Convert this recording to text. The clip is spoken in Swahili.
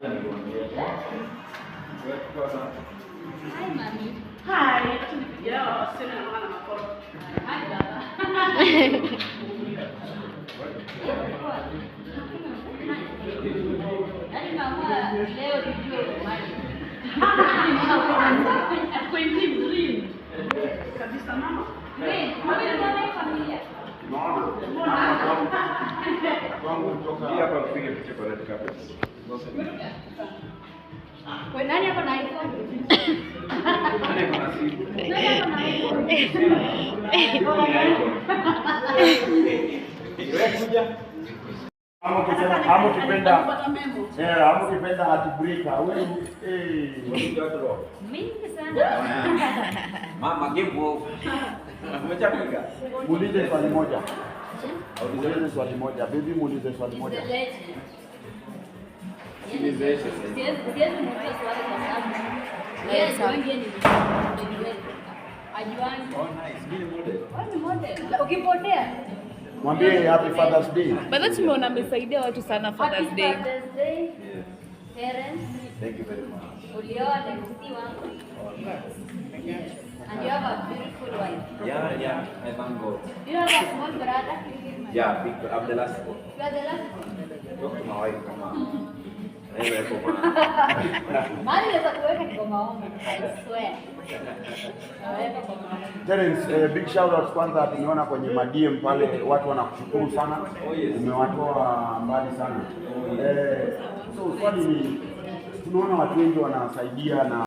Hi, mommy. Hi. Yeah, sina naona makoro. Hi, baba. Yaani mama leo ndio maji. Kwa hivi green. Kabisa mama. Green. Mama ndio familia. Hapa mpige picha kwa red carpet. Kwa nani hapa na iPhone? Nani kuna simu? Hamu kipenda hatibrika wewe Mingi sana. Mama give umechapiga. muulize swali moja. Muulize swali moja. Baby muulize swali moja. Ukipotea Mwambie happy Father's Day. Bado tumeona amesaidia watu sana Father's Day. Parents, Thank you very much. ulioa na msi wangu. And you have a beautiful wife. Yeah, I thank God. You have a small brother. Yeah, big, I'm the last one. You are the last one. Talk to my wife, come on. Anyway, come on. Mali naweza kuweka kwa maombi. I swear. Naweka kwa maombi. Terence, big shout out kwanza, tumeona kwenye madm pale watu wanakushukuru sana. Umewatoa mbali sana. So swali ni tunaona watu wengi wanasaidia na